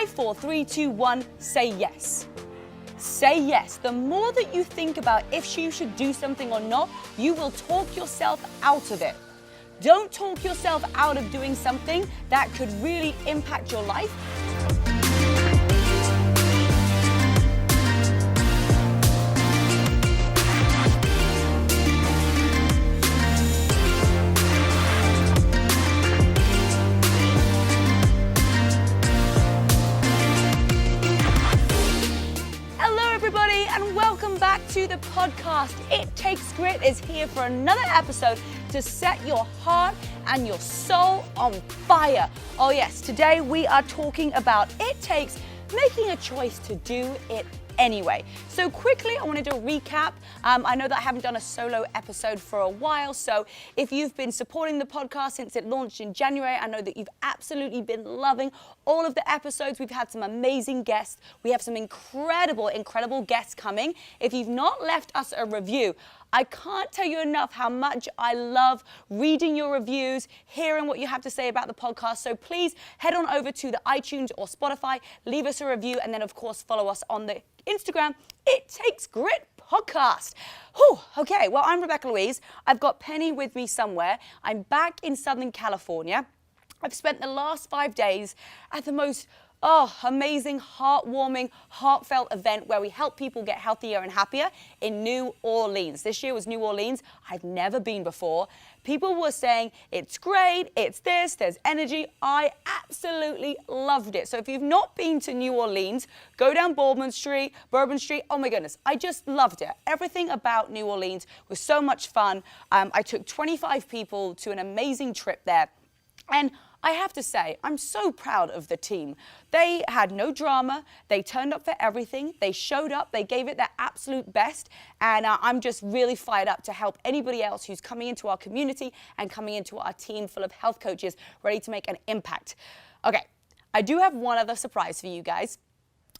5, 4, 3, 2, 1, say yes. Say yes. The more that you think about if you should do something or not, you will talk yourself out of it. Don't talk yourself out of doing something that could really impact your life. And welcome back to the podcast. It Takes Grit is here for another episode to set your heart and your soul on fire. Oh yes, today we are talking about it takes making a choice to do it anyway. So quickly, I wanted to recap. I know that I haven't done a solo episode for a while, so if you've been supporting the podcast since it launched in January, I know that you've absolutely been loving all of the episodes. We've had some amazing guests. We have some incredible guests coming. If you've not left us a review, I can't tell you enough how much I love reading your reviews, hearing what you have to say about the podcast. So please head on over to the iTunes or Spotify, leave us a review, and then of course follow us on the Instagram, It Takes Grit Podcast. Whew, okay, well, I'm Rebecca-Louise. I've got Penny with me somewhere. I'm back in Southern California. I've spent the last 5 days at the most amazing, heartwarming, heartfelt event where we help people get healthier and happier in New Orleans. This year was New Orleans. I've never been before. People were saying, it's great, it's this, there's energy. I absolutely loved it. So if you've not been to New Orleans, go down Bourbon Street. Oh my goodness, I just loved it. Everything about New Orleans was so much fun. I took 25 people to an amazing trip there. And I have to say, I'm so proud of the team. They had no drama. They turned up for everything. They showed up. They gave it their absolute best. And I'm just really fired up to help anybody else who's coming into our community and coming into our team full of health coaches ready to make an impact. Okay, I do have one other surprise for you guys.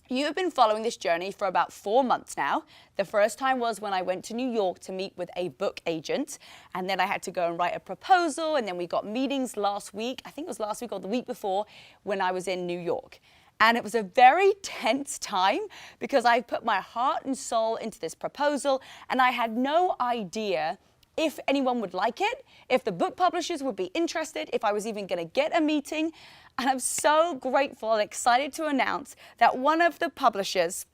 You have been following this journey for about 4 months now. The first time was when I went to New York to meet with a book agent, and then I had to go and write a proposal, and then we got meetings last week, I think it was last week or the week before, when I was in New York. And it was a very tense time because I put my heart and soul into this proposal, and I had no idea if anyone would like it, if the book publishers would be interested, if I was even going to get a meeting. And I'm so grateful and excited to announce that one of the publishers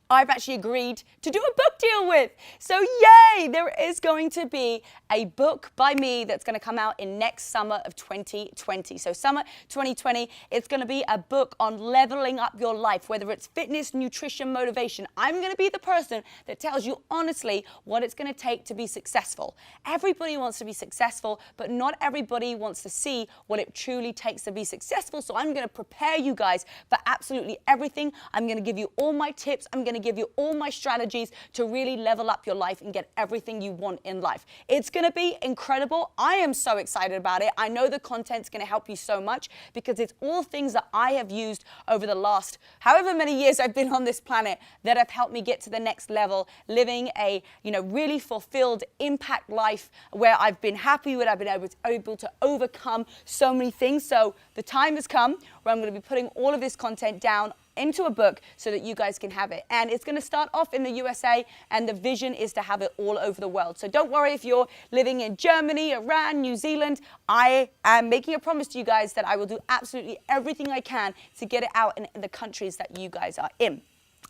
I've actually agreed to do a book deal with. So yay, there is going to be a book by me that's going to come out in next summer of 2020. So summer 2020, it's going to be a book on leveling up your life, whether it's fitness, nutrition, motivation. I'm going to be the person that tells you honestly what it's going to take to be successful. Everybody wants to be successful, but not everybody wants to see what it truly takes to be successful. So I'm going to prepare you guys for absolutely everything. I'm going to give you all my tips. I'm going to give you all my strategies to really level up your life and get everything you want in life. It's going to be incredible. I am so excited about it. I know the content's going to help you so much because it's all things that I have used over the last however many years I've been on this planet that have helped me get to the next level, living a really fulfilled impact life where I've been happy with, I've been able to overcome so many things. So the time has come where I'm going to be putting all of this content down into a book so that you guys can have it. And it's going to start off in the USA, and the vision is to have it all over the world. So don't worry if you're living in Germany, Iran, New Zealand. I am making a promise to you guys that I will do absolutely everything I can to get it out in the countries that you guys are in.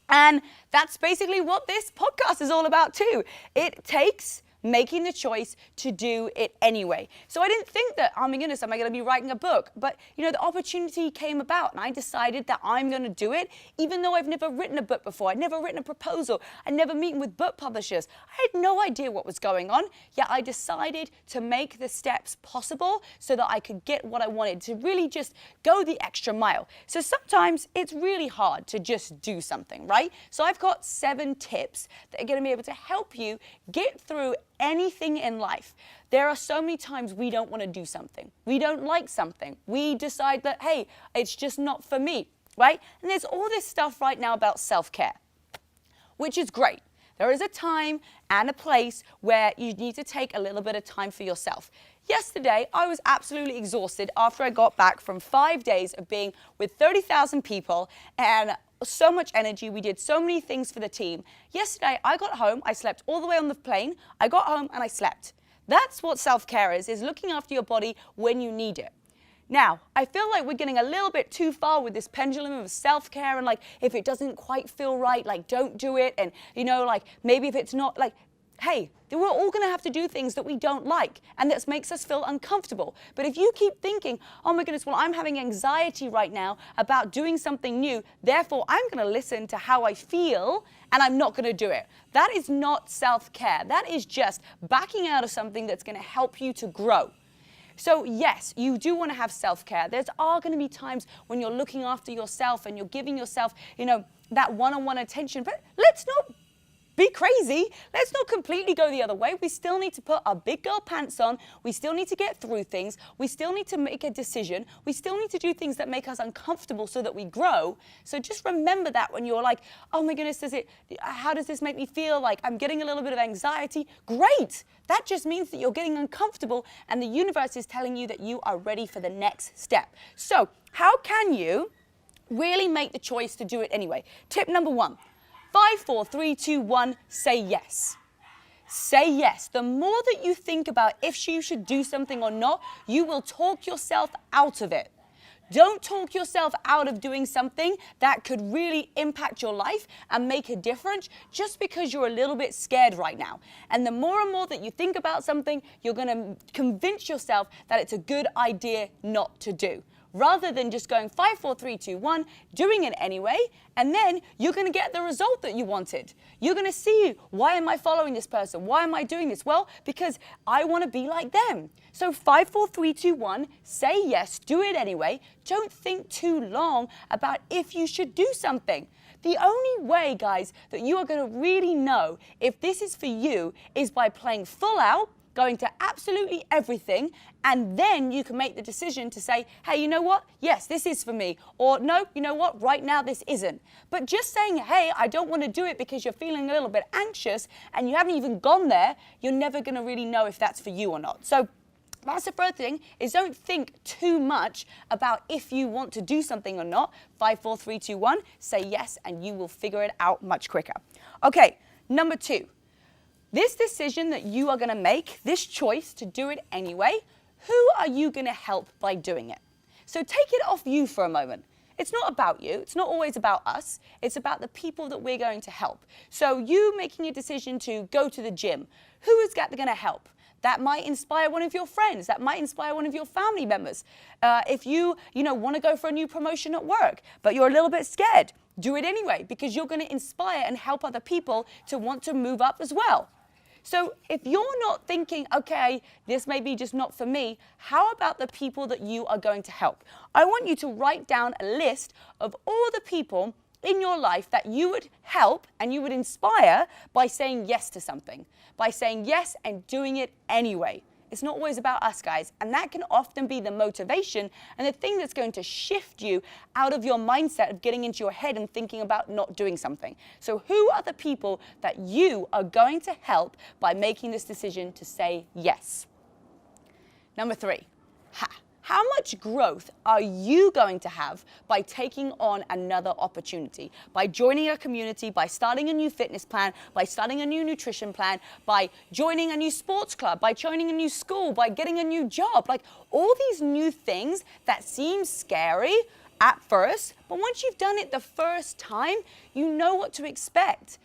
And that's basically what this podcast is all about too. It takes making the choice to do it anyway. So I didn't think that, oh my goodness, am I going to be writing a book? But, the opportunity came about and I decided that I'm going to do it, even though I've never written a book before. I'd never written a proposal. I'd never meeting with book publishers. I had no idea what was going on, yet I decided to make the steps possible so that I could get what I wanted, to really just go the extra mile. So sometimes it's really hard to just do something, right? So I've got 7 tips that are going to be able to help you get through anything in life. There are so many times we don't want to do something. We don't like something. We decide that, hey, it's just not for me, right? And there's all this stuff right now about self-care, which is great. There is a time and a place where you need to take a little bit of time for yourself. Yesterday, I was absolutely exhausted after I got back from 5 days of being with 30,000 people and so much energy. We did so many things for the team. Yesterday, I got home, I slept all the way on the plane. I got home and I slept. That's what self-care is looking after your body when you need it. Now, I feel like we're getting a little bit too far with this pendulum of self-care and like, if it doesn't quite feel right, like don't do it. And you know, like maybe if it's not like, hey, we're all going to have to do things that we don't like and that makes us feel uncomfortable. But if you keep thinking, oh my goodness, well, I'm having anxiety right now about doing something new, therefore I'm going to listen to how I feel and I'm not going to do it. That is not self-care. That is just backing out of something that's going to help you to grow. So yes, you do want to have self-care. There are going to be times when you're looking after yourself and you're giving yourself, you know, that one-on-one attention. But let's not be crazy. Let's not completely go the other way. We still need to put our big girl pants on. We still need to get through things. We still need to make a decision. We still need to do things that make us uncomfortable so that we grow. So just remember that when you're like, oh my goodness, how does this make me feel? Like I'm getting a little bit of anxiety. Great. That just means that you're getting uncomfortable and the universe is telling you that you are ready for the next step. So how can you really make the choice to do it anyway? Tip number 1. 5, 4, 3, 2, 1, say yes. Say yes. The more that you think about if you should do something or not, you will talk yourself out of it. Don't talk yourself out of doing something that could really impact your life and make a difference just because you're a little bit scared right now. And the more and more that you think about something, you're going to convince yourself that it's a good idea not to do. Rather than just going 5, 4, 3, 2, 1, doing it anyway, and then you're going to get the result that you wanted. You're going to see, why am I following this person? Why am I doing this? Well, because I want to be like them. So 5, 4, 3, 2, 1, say yes, do it anyway. Don't think too long about if you should do something. The only way, guys, that you are going to really know if this is for you is by playing full out, going to absolutely everything, and then you can make the decision to say, hey, you know what? Yes, this is for me. Or no, you know what? Right now, this isn't. But just saying, hey, I don't want to do it because you're feeling a little bit anxious and you haven't even gone there, you're never going to really know if that's for you or not. So that's the first thing, is don't think too much about if you want to do something or not. 5, 4, 3, 2, 1, say yes, and you will figure it out much quicker. Okay, number 2. This decision that you are going to make, this choice to do it anyway, who are you going to help by doing it? So take it off you for a moment. It's not about you. It's not always about us. It's about the people that we're going to help. So you making a decision to go to the gym, who is going to help? That might inspire one of your friends. That might inspire one of your family members. If you want to go for a new promotion at work, but you're a little bit scared, do it anyway, because you're going to inspire and help other people to want to move up as well. So if you're not thinking, okay, this may be just not for me, how about the people that you are going to help? I want you to write down a list of all the people in your life that you would help and you would inspire by saying yes to something, by saying yes and doing it anyway. It's not always about us, guys, and that can often be the motivation and the thing that's going to shift you out of your mindset of getting into your head and thinking about not doing something. So who are the people that you are going to help by making this decision to say yes? Number 3, how much growth are you going to have by taking on another opportunity? By joining a community, by starting a new fitness plan, by starting a new nutrition plan, by joining a new sports club, by joining a new school, by getting a new job. Like all these new things that seem scary at first, but once you've done it the first time, you know what to expect.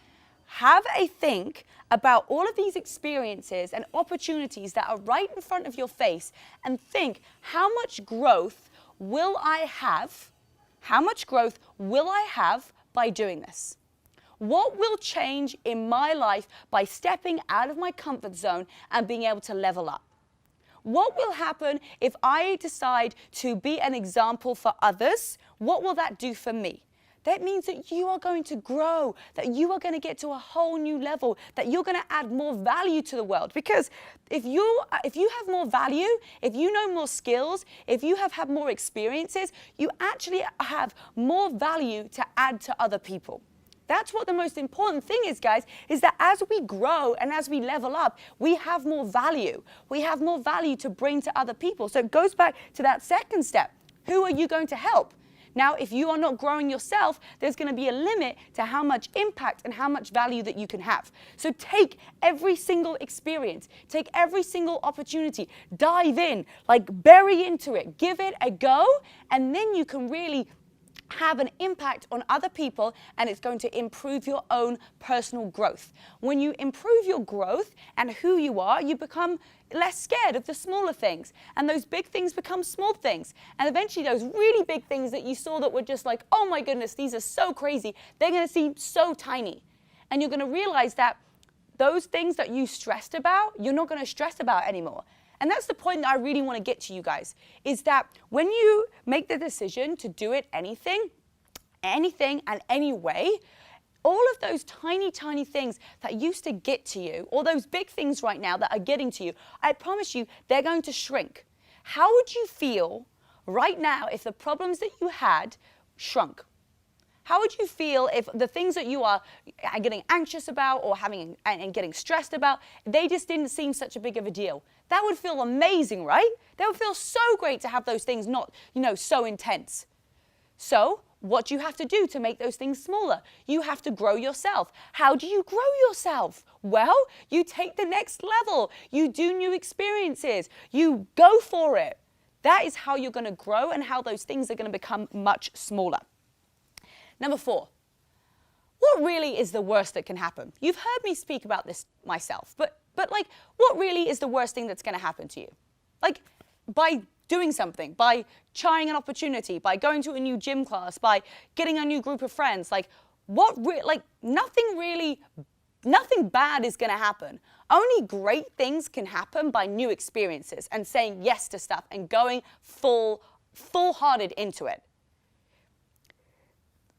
Have a think about all of these experiences and opportunities that are right in front of your face and think, how much growth will I have? How much growth will I have by doing this? What will change in my life by stepping out of my comfort zone and being able to level up? What will happen if I decide to be an example for others? What will that do for me? That means that you are going to grow, that you are going to get to a whole new level, that you're going to add more value to the world. Because if you have more value, if you know more skills, if you have had more experiences, you actually have more value to add to other people. That's what the most important thing is, guys, is that as we grow and as we level up, we have more value. We have more value to bring to other people. So it goes back to that second step. Who are you going to help? Now, if you are not growing yourself, there's going to be a limit to how much impact and how much value that you can have. So take every single experience, take every single opportunity, dive in, like bury into it, give it a go, and then you can really have an impact on other people, and it's going to improve your own personal growth. When you improve your growth and who you are, you become less scared of the smaller things, and those big things become small things, and eventually those really big things that you saw that were just like, oh my goodness, these are so crazy, they're going to seem so tiny, and you're going to realize that those things that you stressed about, you're not going to stress about anymore. And that's the point that I really want to get to you guys, is that when you make the decision to do it anything and any way, all of those tiny, tiny things that used to get to you, or those big things right now that are getting to you, I promise you, they're going to shrink. How would you feel right now if the problems that you had shrunk? How would you feel if the things that you are getting anxious about or having and getting stressed about, they just didn't seem such a big of a deal? That would feel amazing, right? That would feel so great to have those things not, so intense. So what do you have to do to make those things smaller? You have to grow yourself. How do you grow yourself? Well, you take the next level. You do new experiences. You go for it. That is how you're going to grow and how those things are going to become much smaller. Number 4, what really is the worst that can happen? You've heard me speak about this myself, but like, what really is the worst thing that's going to happen to you? Like, by doing something, by trying an opportunity, by going to a new gym class, by getting a new group of friends, like, nothing bad is going to happen. Only great things can happen by new experiences and saying yes to stuff and going full-hearted into it.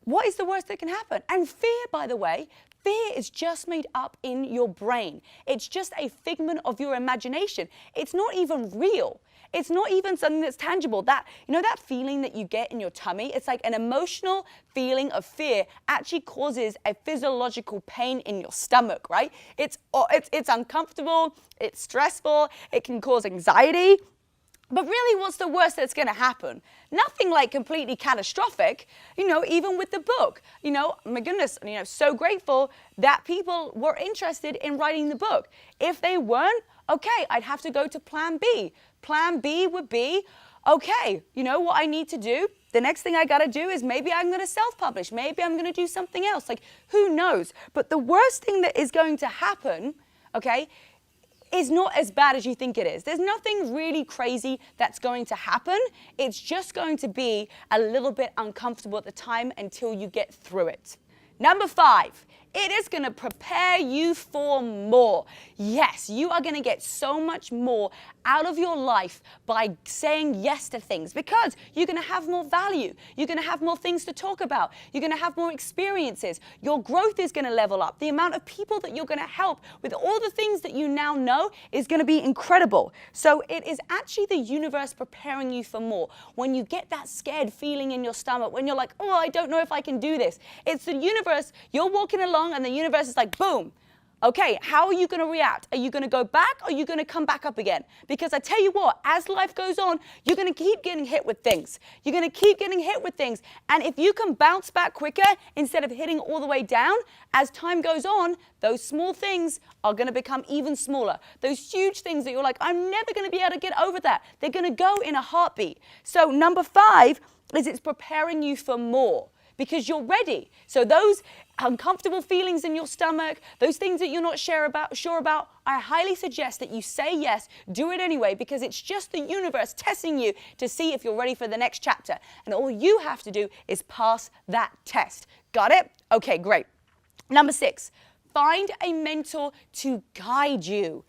What is the worst that can happen? And fear, by the way, fear is just made up in your brain. It's just a figment of your imagination. It's not even real. It's not even something that's tangible. That feeling that you get in your tummy, it's like an emotional feeling of fear actually causes a physiological pain in your stomach, right? It's uncomfortable, it's stressful, it can cause anxiety. But really, what's the worst that's going to happen? Nothing like completely catastrophic, even with the book. My goodness, so grateful that people were interested in writing the book. If they weren't, okay, I'd have to go to plan B. Plan B would be, okay, what I need to do? The next thing I got to do is maybe I'm going to self-publish. Maybe I'm going to do something else. Like, who knows? But the worst thing that is going to happen, okay, is not as bad as you think it is. There's nothing really crazy that's going to happen. It's just going to be a little bit uncomfortable at the time until you get through it. Number 5, it is going to prepare you for more. Yes, you are going to get so much more out of your life by saying yes to things, because you're going to have more value. You're going to have more things to talk about. You're going to have more experiences. Your growth is going to level up. The amount of people that you're going to help with all the things that you now know is going to be incredible. So it is actually the universe preparing you for more. When you get that scared feeling in your stomach, when you're like, oh, I don't know if I can do this, it's the universe. You're walking along and the universe is like, boom. Okay, how are you going to react? Are you going to go back, or are you going to come back up again? Because I tell you what, as life goes on, you're going to keep getting hit with things. You're going to keep getting hit with things. And if you can bounce back quicker instead of hitting all the way down, as time goes on, those small things are going to become even smaller. Those huge things that you're like, I'm never going to be able to get over that. They're going to go in a heartbeat. So number 5 is it's preparing you for more, because you're ready. So those uncomfortable feelings in your stomach, those things that you're not sure about, I highly suggest that you say yes, do it anyway, because it's just the universe testing you to see if you're ready for the next chapter. And all you have to do is pass that test. Got it? Okay, great. Number 6, find a mentor to guide you.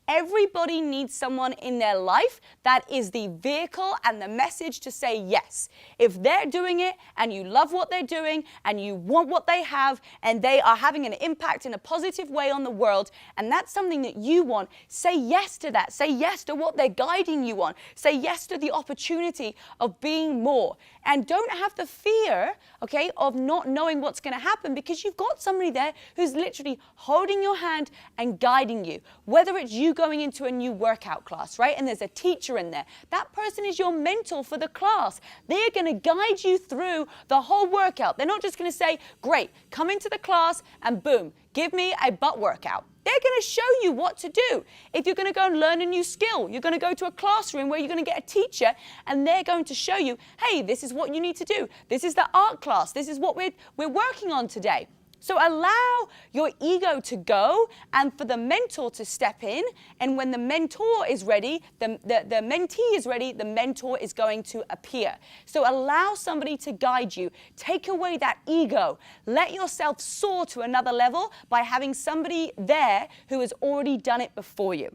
Everybody needs someone in their life that is the vehicle and the message to say yes. If they're doing it and you love what they're doing and you want what they have and they are having an impact in a positive way on the world, and that's something that you want, say yes to that. Say yes to what they're guiding you on. Say yes to the opportunity of being more. And don't have the fear, okay, of not knowing what's going to happen, because you've got somebody there who's literally holding your hand and guiding you. Whether it's you going into a new workout class, right? And there's a teacher in there. That person is your mentor for the class. They're going to guide you through the whole workout. They're not just going to say, great, come into the class and boom, give me a butt workout. They're going to show you what to do. If you're going to go and learn a new skill, you're going to go to a classroom where you're going to get a teacher and they're going to show you, hey, this is what you need to do. This is the art class. This is what we're working on today. So allow your ego to go and for the mentor to step in. And when the mentor is ready, the mentee is ready, the mentor is going to appear. So allow somebody to guide you. Take away that ego. Let yourself soar to another level by having somebody there who has already done it before you.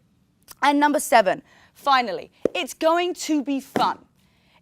And number 7, finally, it's going to be fun.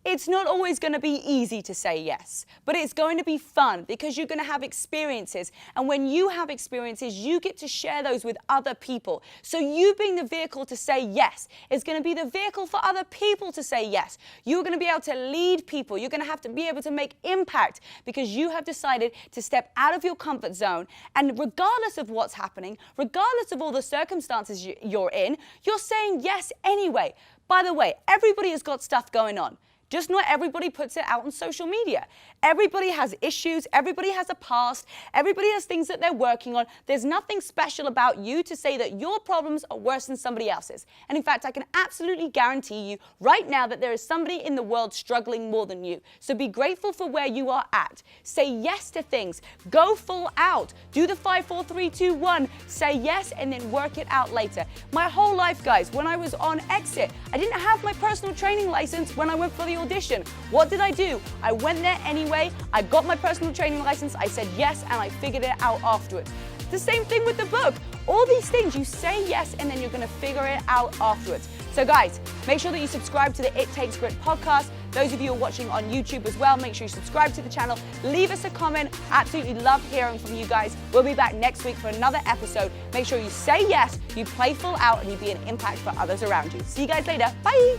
It's not always going to be easy to say yes, but it's going to be fun because you're going to have experiences. And when you have experiences, you get to share those with other people. So you being the vehicle to say yes is going to be the vehicle for other people to say yes. You're going to be able to lead people. You're going to have to be able to make impact because you have decided to step out of your comfort zone. And regardless of what's happening, regardless of all the circumstances you're in, you're saying yes anyway. By the way, everybody has got stuff going on. Just not everybody puts it out on social media. Everybody has issues. Everybody has a past. Everybody has things that they're working on. There's nothing special about you to say that your problems are worse than somebody else's. And in fact, I can absolutely guarantee you right now that there is somebody in the world struggling more than you. So be grateful for where you are at. Say yes to things. Go full out. Do the 5, 4, 3, 2, 1. Say yes and then work it out later. My whole life, guys, when I was on Exit, I didn't have my personal training license when I went for the audition. What did I do? I went there anyway. I got my personal training license. I said yes, and I figured it out afterwards. The same thing with the book. All these things, you say yes, and then you're going to figure it out afterwards. So guys, make sure that you subscribe to the It Takes Grit podcast. Those of you who are watching on YouTube as well, make sure you subscribe to the channel. Leave us a comment. Absolutely love hearing from you guys. We'll be back next week for another episode. Make sure you say yes, you play full out, and you be an impact for others around you. See you guys later. Bye.